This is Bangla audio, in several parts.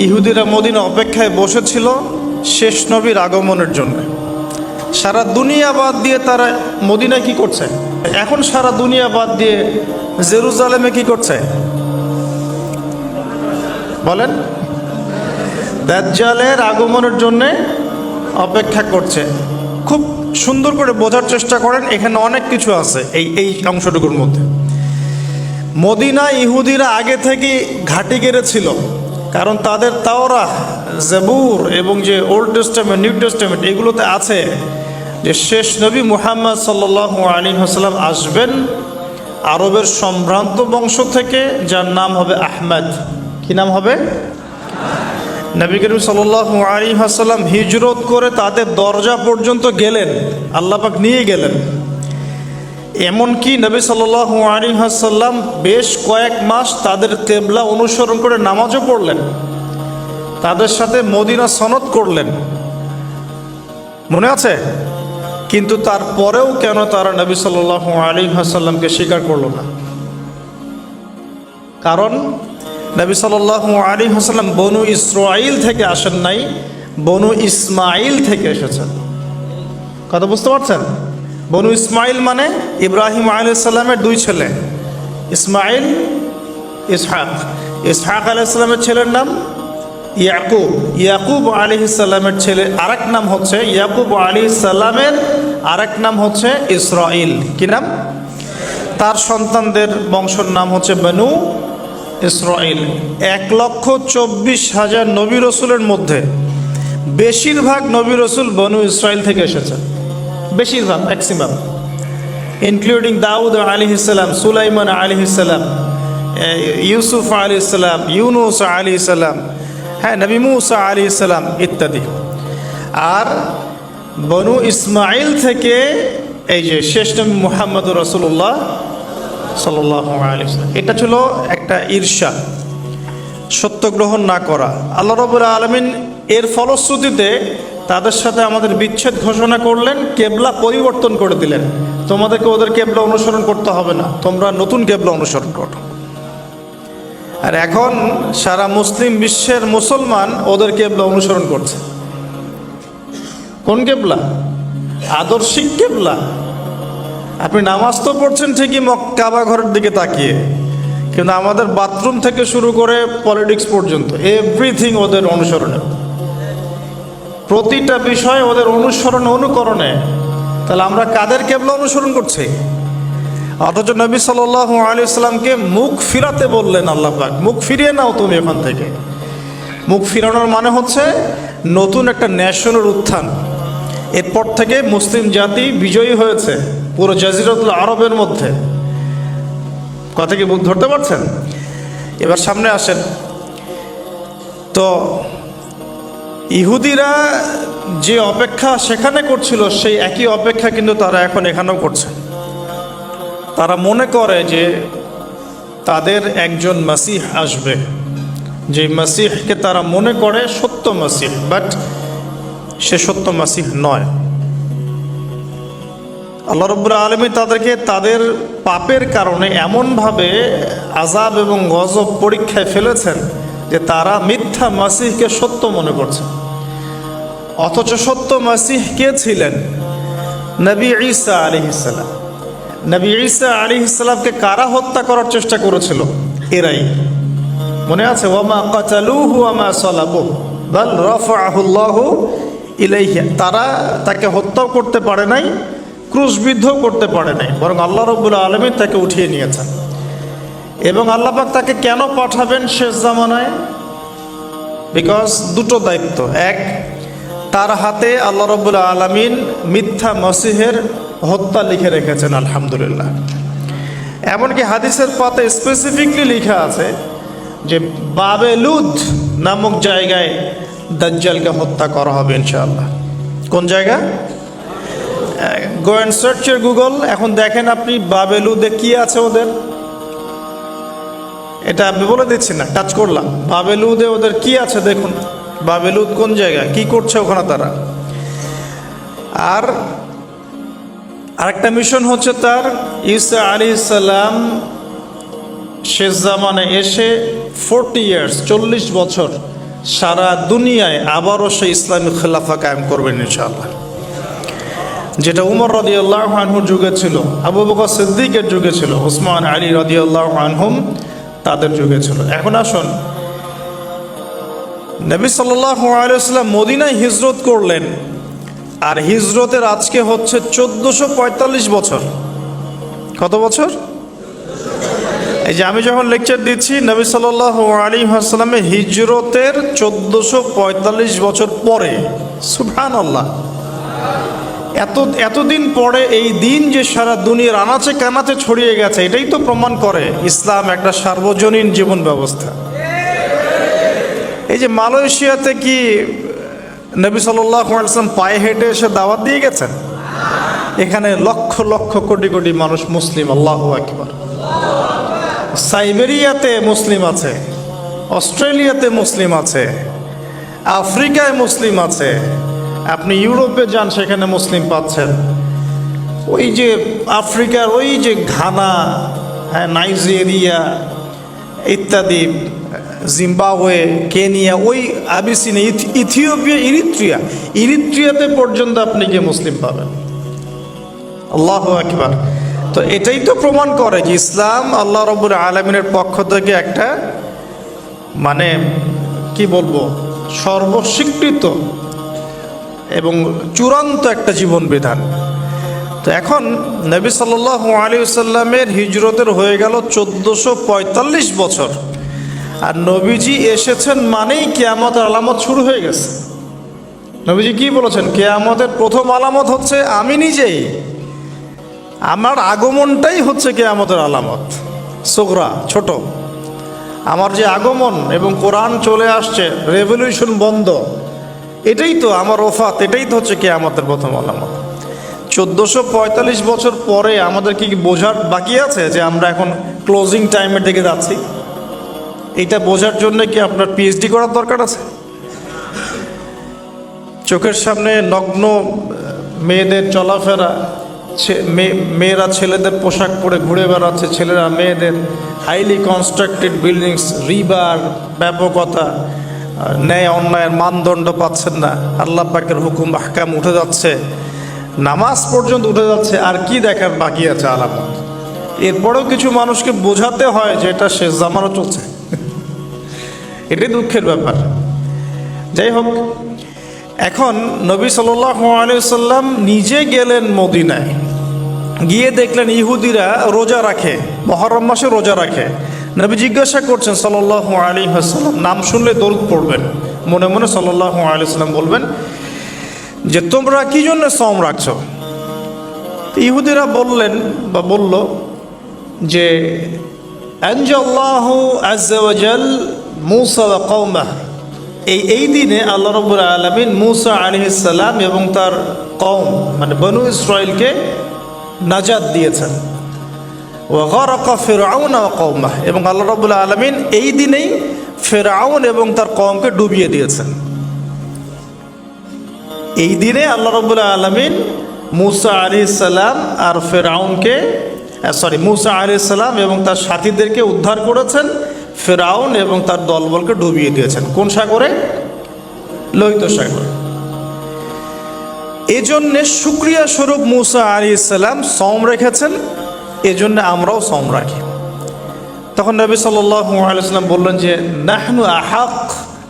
ইহুদিরা মদিনা অপেক্ষায় বসেছিল শেষ নবীর আগমনের জন্য। সারা দুনিয়া বাদ দিয়ে তারা মদিনায় কি করছে? এখন সারা দুনিয়া বাদ দিয়ে জেরুজালেমে কি করছে বলেন? দাজ্জালের আগমনের জন্য অপেক্ষা করছে। খুব সুন্দর করে বোঝার চেষ্টা করেন, এখানে অনেক কিছু আছে এই অংশটুকুর মধ্যে। মদিনা ইহুদিরা আগে থেকে ঘাঁটি গেড়েছিল, কারণ তাদের তাওরাহ, জাবুর এবং যে ওল্ড টেস্টামেন্ট, নিউ টেস্টামেন্ট, এগুলোতে আছে যে শেষ নবী মুহাম্মদ সাল্লাল্লাহু আলাইহি ওয়াসাল্লাম আসবেন আরবের সম্ভ্রান্ত বংশ থেকে, যার নাম হবে আহমদ। কি নাম হবে? নবী করিম সাল্লাল্লাহু আলাইহি ওয়াসাল্লাম হিজরত করে তাদের দরজা পর্যন্ত গেলেন, আল্লাহ পাক নিয়ে গেলেন। এমনকি নবী সাল্লাল্লাহু আলাইহি ওয়াসাল্লাম বেশ কয়েক মাস তাদের কিবলা অনুসরণ করে নামাজও পড়লেন, তাদের সাথে মদিনা সনদ করলেন, মনে আছে? কিন্তু তারপরেও কেন তারা নবী সাল্লাল্লাহু আলাইহি ওয়াসাল্লামকে স্বীকার করল না? কারণ নবী সাল্লাল্লাহু আলাইহি ওয়াসাল্লাম বনু ইসরাঈল থেকে আসেন নাই, বনু ইসমাঈল থেকে এসেছেন। কথা বুঝতে পারছেন? বনু ইসমাঈল মানে ইব্রাহিম আলাইহিস সালামের দুই ছেলে, ইসমাঈল, ইসহাক। ইসহাক আলাইহিস সালামের ছেলের নাম ইয়াকুব। ইয়াকুব আলাইহিস সালামের ছেলে আরেক নাম হচ্ছে, ইয়াকুব আলাইহিস সালামের আরেক নাম হচ্ছে ইসরাঈল। কি নাম? তার সন্তানদের বংশের নাম হচ্ছে বনু ইসরাঈল। 1,24,000 নবী রসুলের মধ্যে বেশিরভাগ নবী রসুল বনু ইসরাঈল থেকে এসেছেন, বেশিরভাগ, ম্যাক্সিমাম, ইনক্লুডিং দাউদ আলাইহিস সালাম, সুলাইমান আলাইহিস সালাম, ইউসুফ আলাইহিস সালাম, ইউনুস আলাইহিস সালাম, হ্যাঁ, নবী মুসা আলাইহিস সালাম ইত্যাদি। আর বনু ইসমাঈল থেকে এই যে শেষ নবী মুহাম্মদুর রাসূলুল্লাহ সাল্লাল্লাহু আলাইহি ওয়াসাল্লাম। এটা ছিল একটা ঈর্ষা, সত্য গ্রহণ না করা। আল্লাহ রাব্বুল আলামিন এর ফলশ্রুতিতে তাদের সাথে আমাদের বিচ্ছেদ ঘোষণা করলেন, কেবলা পরিবর্তন করে দিলেন। তোমাদেরকে ওদের কেবলা অনুসরণ করতে হবে না, তোমরা নতুন কেবলা অনুসরণ করো। আর এখন সারা মুসলিম বিশ্বের মুসলমান ওদের কেবলা অনুসরণ করছে। কোন কেবলা? আদর্শিক কেবলা। আপনি নামাজ তো পড়ছেন ঠিকই কাবা ঘরের দিকে তাকিয়ে, কিন্তু আমাদের বাথরুম থেকে শুরু করে পলিটিক্স পর্যন্ত এভরিথিং ওদের অনুসরণে, প্রতিটা বিষয় ওদের অনুসরণ অনুকরণে। তাহলে আমরা কাদের কেবলা অনুসরণ করছি? অথচ নবী সাল্লাল্লাহু আলাইহি ওয়াসাল্লামকে মুখ ফিরাতে বললেন আল্লাহ পাক, মুখ ফিরিয়ে নাও তুমি এখান থেকে। মুখ ফিরানোর মানে হচ্ছে নতুন একটা ন্যাশনের উত্থান। এরপর থেকে মুসলিম জাতি বিজয়ী হয়েছে পুরো জাজিরাতুল আরবের মধ্যে। কথা কি ধরতে পারছেন? এবার সামনে আসেন তো, ইহুদিরা যে অপেক্ষা সেখানে করছিল সেই একই অপেক্ষা কিন্তু তারা এখন এখানেও করছে। তারা মনে করে যে তাদের একজন মাসিহ আসবে, যে মাসিহকে তারা মনে করে সত্য মাসিহ, বাট সে সত্য মাসিহ নয়। আল্লাহ রাব্বুল আলামিন তাদেরকে তাদের পাপের কারণে এমনভাবে আযাব এবং গজব পরীক্ষায় ফেলেছেন যে তারা মিথ্যা মাসিহকে সত্য মনে করছে। অথচ সত্য মাসিহ কে ছিলেন? নবী ঈসা আলাইহিস সালাম। নবী ঈসা আলাইহিস সালামকে কারা হত্যা করার চেষ্টা করেছিল? এরাই। মনে আছে? ওয়ামা কাতালুহু ওয়ামা সালাবুহু বাল রাফাআহু আল্লাহু ইলাইহি। তারা তাকে হত্যাও করতে পারে নাই, ক্রুশবিদ্ধও করতে পারে নাই, বরং আল্লাহ রাব্বুল আলামিন তাকে উঠিয়ে নিয়েছেন। এবং আল্লাহ পাক তাকে কেন পাঠাবেন শেষ জামানায়? বিকজ দুটো দায়িত্ব। এক, তার হাতে আল্লাহ রাব্বুল আলামিন মিথ্যা মসিহের হত্যা লিখে রেখেছেন, আলহামদুলিল্লাহ। এমনকি হাদিসের পাতে স্পেসিফিকলি লেখা আছে যে বাবেলুদ নামক জায়গায় দাজ্জালকে হত্যা করা হবে ইনশাআল্লাহ। কোন জায়গা? Go and search your Google, এখন দেখেন আপনি বাবেলুদে কি আছে ওদের। এটা আমি বলে দিচ্ছি না, টাচ করলাম। বাবেলুদে ওদের কি আছে দেখুন। বাবেলুদ কোন জায়গা, কি করছে ওখানে তারা। আর আরেকটা মিশন হচ্ছে তার, ঈসা আলাইহিস সালাম শেষ জামানে এসে 40 ইয়ার্স, 40 বছর সারা দুনিয়ায় আবারও সে ইসলামী খেলাফা কায়েম করবেন ইনশাআল্লাহ। যেটা উমর রাদিয়াল্লাহু আনহুর যুগে ছিল, আবু বকর সিদ্দিকের যুগে ছিল, উসমান আলী রাদিয়াল্লাহু আনহুম তাদের যুগে ছিল। এখন আসুন, নবী সাল্লাল্লাহু আলাইহি ওয়াসাল্লাম মদিনায় হিজরত করলেন, আর হিজরতের আজকে হচ্ছে 1445 বছর। কত বছর? এই যে আমি যখন লেকচার দিচ্ছি, নবী সাল্লাল্লাহু আলাইহি ওয়াসাল্লামের হিজরতের 1445 বছর পরে। সুবহানাল্লাহ। এতদিন পরে এই দিন যে সারা দুনিয়ার আনাচে কানাচে ছড়িয়ে গেছে, এটাই তো প্রমাণ করে ইসলাম একটা সার্বজনীন জীবন ব্যবস্থা। এই যে মালয়েশিয়াতে কি নবী সাল্লাল্লাহু আলাইহি ওয়াসাল্লাম পায়ে হেঁটে এসে দাওয়াত দিয়ে গেছেন? এখানে লক্ষ লক্ষ কোটি কোটি মানুষ মুসলিম। আল্লাহু আকবার। সাইবেরিয়াতে মুসলিম আছে, অস্ট্রেলিয়াতে মুসলিম আছে, আফ্রিকায় মুসলিম আছে, আপনি ইউরোপে যান সেখানে মুসলিম পাচ্ছেন। ওই যে আফ্রিকার ওই যে ঘানা, হ্যাঁ, নাইজেরিয়া ইত্যাদি, জিম্বাবুয়ে, কেনিয়া, ওই আবিসিনিয়া, ইথিওপিয়া, ইরিত্রিয়াতে পর্যন্ত আপনি গিয়ে মুসলিম পাবেন। আল্লাহু আকবার। তো এটাই তো প্রমাণ করে যে ইসলাম আল্লাহ রাব্বুল আলামিনের পক্ষ থেকে একটা, মানে কি বলবো, সর্বস্বীকৃত এবং চূড়ান্ত একটা জীবন বিধান। তো এখন নবী সাল্লাল্লাহু আলাইহি ওয়াসাল্লামের হিজরতের হয়ে গেল 1445 বছর, আর নবীজি এসেছেন মানেই কিয়ামতের আলামত শুরু হয়ে গেছে। নবীজি কি বলেছেন? কিয়ামতের প্রথম আলামত হচ্ছে আমি নিজেই, আমার আগমনটাই হচ্ছে কিয়ামতের আলামত। সুগরা, ছোট, আমার যে আগমন এবং কোরআন চলে আসছে, রেভলিউশন বন্ধ, এটাই তো আমার ওফাত, এটাই তো হচ্ছে কিয়ামতের প্রথম আলামত। 1445 বছর পরে আমাদের কি বোঝার বাকি আছে যে আমরা এখন ক্লোজিং টাইমের দিকে যাচ্ছি? এটা বোঝার জন্য কি আপনার পিএইচডি করার দরকার আছে? চোখের সামনে নগ্ন মেয়েদের চলাফেরা, মেয়েরা ছেলেদের পোশাক পরে ঘুরে বেড়াচ্ছে, ছেলেরা মেয়েদের, হাইলি কনস্ট্রাক্টেড বিল্ডিংস, রিবার, ব্যাপকতা, ন্যায় অন্যায়ের মানদণ্ড পাচ্ছেন না, আল্লাহ পাকের হুকুম আহকাম উঠে যাচ্ছে, নামাজ পর্যন্ত উঠে যাচ্ছে। আর কি দেখার বাকি আছে আলামত? এরপরেও কিছু মানুষকে বোঝাতে হয় যে এটা শেষ জামানো চলছে। এটাই দুঃখের ব্যাপার। যাই হোক, এখন নবী সাল্লাল্লাহু আলাইহি ওয়াসাল্লাম নিজে গেলেন মদিনায়, গিয়ে দেখলেন ইহুদিরা রোজা রাখে, মুহররম মাসে রোজা রাখে। নবী জিজ্ঞাসা করছেন সাল্লাল্লাহু আলাইহি ওয়াসাল্লাম, নাম শুনলে দরুদ পড়বেন, মনে মনে সাল্লাল্লাহু আলাইহি ওয়াসাল্লাম বলবেন যে তোমরা কি জন্য সওম রাখছো? ইহুদিরা বললেন বা বলল যে আনজাল্লাহু আযজা ওয়া জাল মূসা ওয়া কওমাহ, এই দিনে আল্লাহ রাব্বুল আলামিন মূসা আলাইহিস সালাম এবং তার কওম মানে বনু ইসরাইলকে নাজাত দিয়েছেন। ওয়া গারাকা ফিরআউন ওয়া কওমাহ, এবং আল্লাহ রাব্বুল আলামিন এই দিনেই ফিরআউন এবং তার কওমকে ডুবিয়ে দিয়েছেন। এই দিনে আল্লাহ রাব্বুল আলামিন মূসা আলাইহিস সালাম আর ফিরআউনকে মূসা আলাইহিস সালাম এবং তার সাথীদেরকে উদ্ধার করেছেন, ফিরআউন এবং তার দলবলকে ডুবিয়ে দিয়েছেন। কোন সাগরে? লোহিত সাগরে। এজন্য শুকরিয়া স্বরূপ মূসা আলাইহিস সালাম সওম রেখেছেন, এজন্য আমরাও সওম রাখি। তখন নবী সাল্লাল্লাহু আলাইহি ওয়াসাল্লাম বললেন যে নাহনু আহাক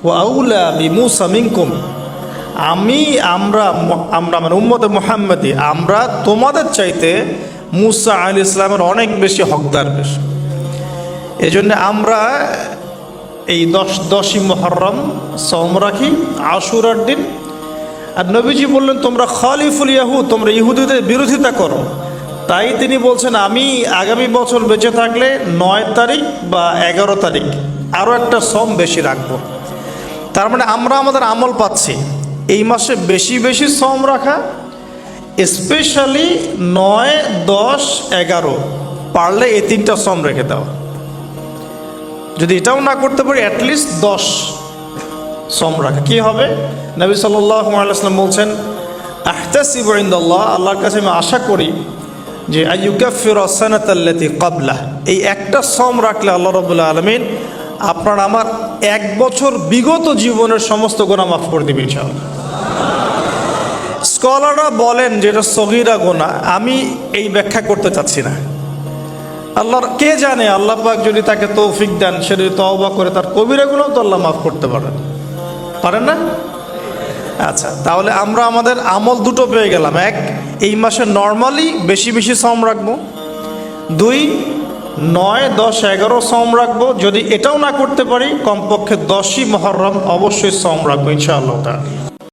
ওয়া আউলা বিমূসা মিনকুম, আমরা মানে উম্মতে মুহাম্মাদি, আমরা তোমাদের চাইতে মূসা আলাইহিস সালামের অনেক বেশি হকদার বেশি। এজন্য আমরা এই 10ই মুহররম সওম রাখি, আশুরার দিন। আর নবীজি বললেন তোমরা খালিফুল ইয়াহুদ, তোমরা ইহুদিদের বিরোধিতা করো। তাই তিনি বলছেন আমি আগামী বছর বেঁচে থাকলে 9 তারিখ বা 11 তারিখ আরও একটা সওম বেশি রাখবো। তার মানে আমরা আমাদের আমল পাচ্ছি এই মাসে বেশি বেশি সওম রাখা, স্পেশালি 9, 10, 11, পারলে এই 3টা সওম রেখে দাও। যদি এটাও না করতে পারি অ্যাটলিস্ট 10 সওম রাখা। কি হবে? নবী সাল্লাল্লাহু আলাইহি ওয়াসাল্লাম বলছেন আহতাসিবু ইনদাল্লাহ, আল্লাহর কাছে আমি আশা করি যে আইয়ুকাফিরা সানাতাল্লাতী ক্বাবলা, এই একটা সওম রাখলে আল্লাহ রাব্বুল আলামিন আপনার আমার 1 বছর বিগত জীবনের সমস্ত গুনাহ মাফ করে দিবেন ইনশাআল্লাহ। স্কলাররা বলেন যেটা সগীরা গুনাহ, আমি এই ব্যাখ্যা করতে চাচ্ছি না। আল্লাহর কে জানে, আল্লাহ পাক যদি তাকে তৌফিক দেন, সে যদি তওবা করে তার কবিরা গুনাহ তো আল্লাহ মাফ করতে পারেন না? আচ্ছা, তাহলে আমরা আমাদের আমল দুটো পেয়ে গেলাম। এক, এই মাসে নর্মালি বেশি বেশি সওম রাখবো। 2, 9, 10, 11 সওম রাখবো। যদি এটাও না করতে পারি, কমপক্ষে 10ই মুহররম অবশ্যই সওম রাখবো ইনশাআল্লাহ তাআলা।